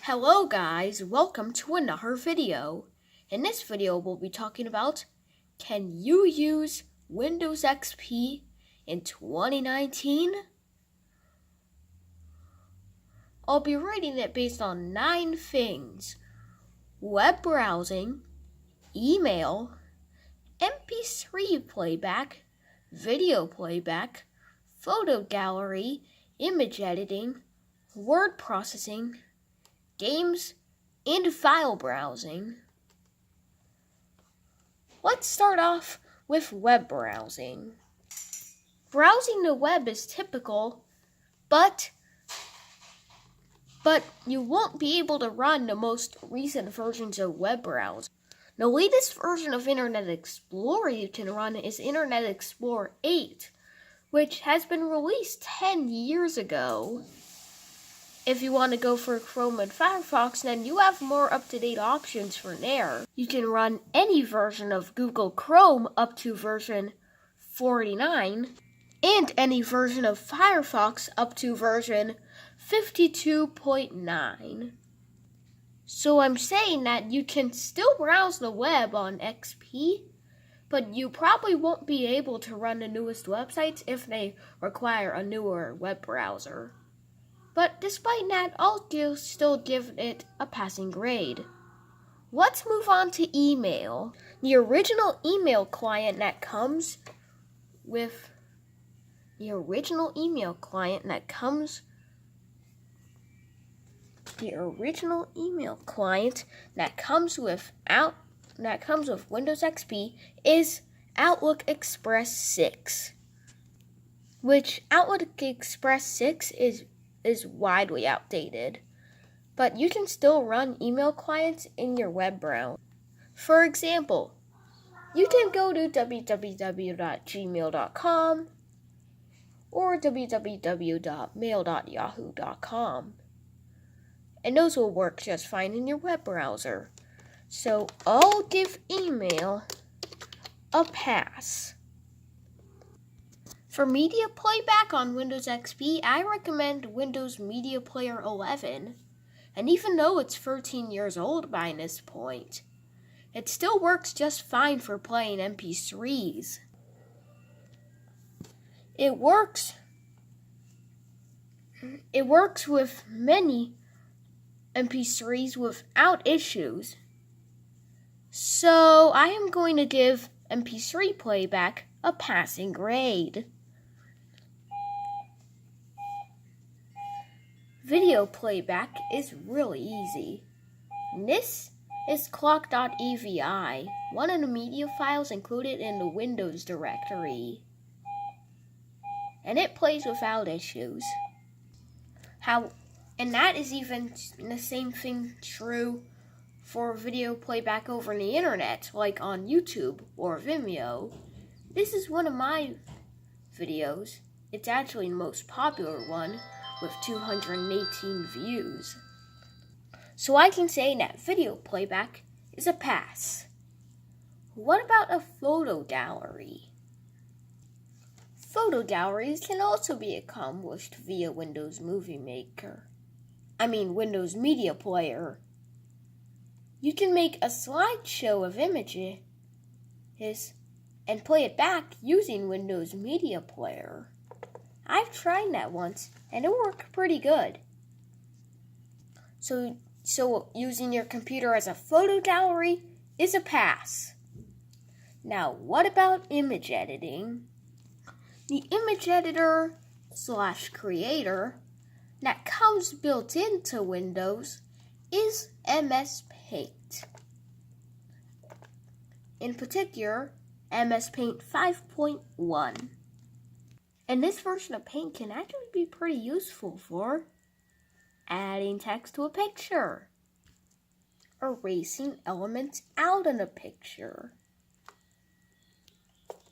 Hello guys, welcome to another video. In this video we'll be talking about, can you use Windows XP in 2019? I'll be rating it based on 9 things: web browsing, email, MP3 playback, video playback, photo gallery, image editing, word processing, games, and file browsing. Let's start off with web browsing. Browsing the web is typical, but you won't be able to run the most recent versions of web browsing. The latest version of Internet Explorer you can run is Internet Explorer 8, which has been released 10 years ago. If you want to go for Chrome and Firefox, then you have more up-to-date options for there. You can run any version of Google Chrome up to version 49, and any version of Firefox up to version 52.9. So I'm saying that you can still browse the web on XP, but you probably won't be able to run the newest websites if they require a newer web browser. But despite that, I'll still give it a passing grade. Let's move on to email. The original email client that comes with Windows XP is Outlook Express 6, which Outlook Express 6 is widely outdated, but you can still run email clients in your web browser. For example, you can go to www.gmail.com or www.mail.yahoo.com, and those will work just fine in your web browser. So I'll give email a pass. For media playback on Windows XP, I recommend Windows Media Player 11. And even though it's 13 years old by this point, it still works just fine for playing MP3s. It works with many MP3s without issues. So I am going to give MP3 playback a passing grade. Video playback is really easy. This is clock.avi, one of the media files included in the Windows directory, and it plays without issues. And that is even the same thing true for video playback over the internet, like on YouTube or Vimeo. This is one of my videos. It's actually the most popular one, with 218 views. So I can say that video playback is a pass. What about a photo gallery? Photo galleries can also be accomplished via Windows Windows Media Player. You can make a slideshow of images and play it back using Windows Media Player. I've tried that once, and it worked pretty good. So using your computer as a photo gallery is a pass. Now, what about image editing? The image editor / creator that comes built into Windows is MS Paint. In particular, MS Paint 5.1. And this version of Paint can actually be pretty useful for adding text to a picture, erasing elements out in a picture,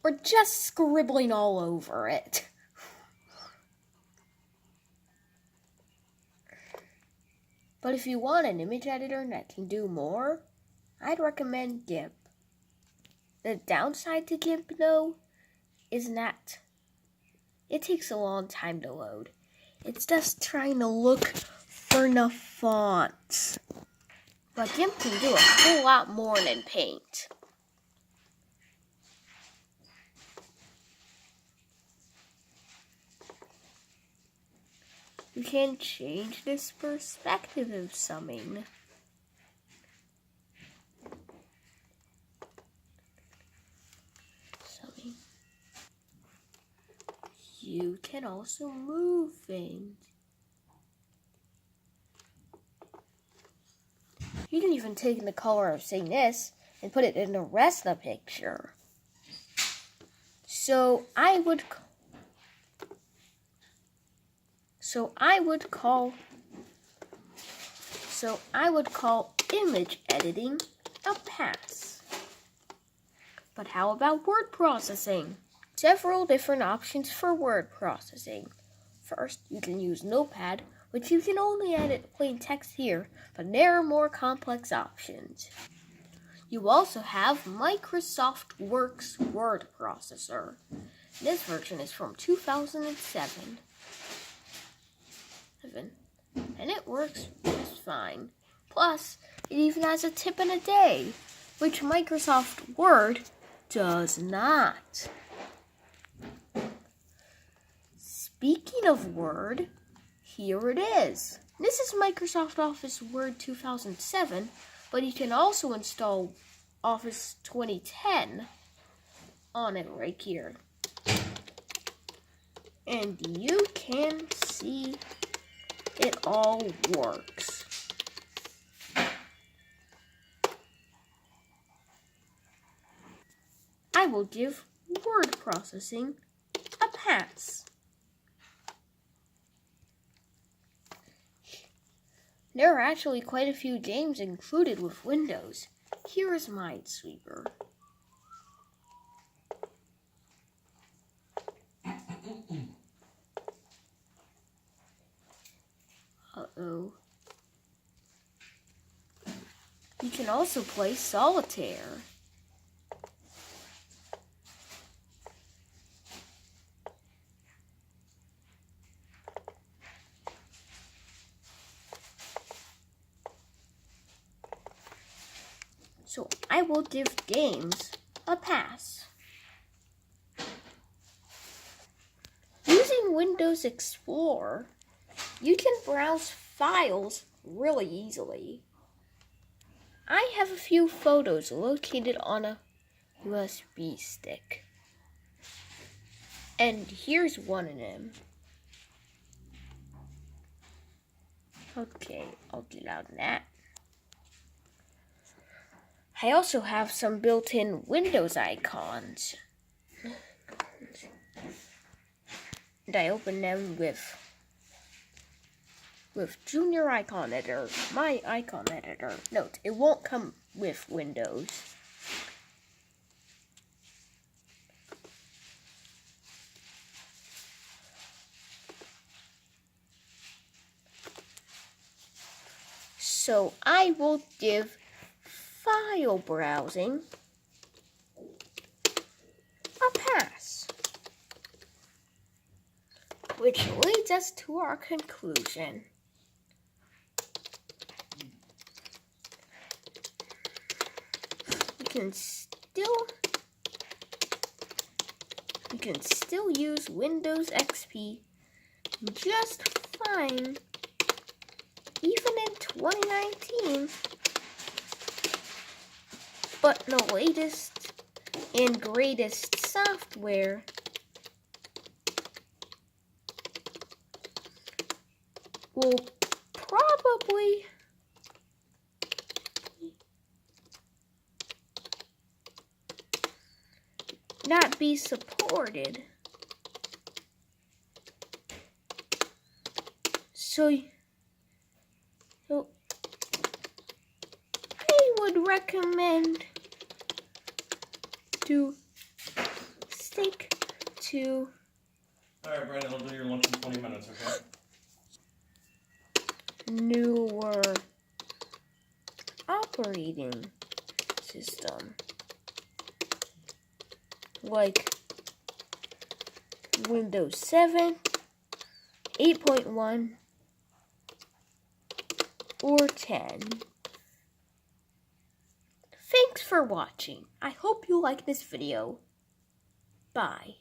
or just scribbling all over it. But if you want an image editor that can do more, I'd recommend GIMP. The downside to GIMP, though, is that it takes a long time to load. It's just trying to look for the fonts. But GIMP can do a whole lot more than Paint. You can change this perspective of something. You can also move things. You can even take the color of, say, this and put it in the rest of the picture. So I would call image editing a pass. But how about word processing? Several different options for word processing. First, you can use Notepad, which you can only edit plain text here, but there are more complex options. You also have Microsoft Works Word Processor. This version is from 2007. And it works just fine. Plus, it even has a tip in a day, which Microsoft Word does not. Speaking of Word, here it is. This is Microsoft Office Word 2007, but you can also install Office 2010 on it right here. And you can see it all works. I will give word processing a pass. There are actually quite a few games included with Windows. Here is Minesweeper. Uh-oh. You can also play Solitaire. So I will give games a pass. Using Windows Explorer, you can browse files really easily. I have a few photos located on a USB stick. And here's one of them. Okay, I'll get out of that. I also have some built-in Windows icons. And I open them with Junior Icon Editor, my icon editor. Note, it won't come with Windows. So I will give file browsing a pass. Which leads us to our conclusion. You can still use Windows XP just fine, even in 2019. But the latest and greatest software will probably not be supported. So I would recommend to stick to... Alright, Brandon, I'll do your lunch in 20 minutes, okay? Newer operating system. Like Windows 7, 8.1, or 10. Thanks for watching. I hope you like this video. Bye.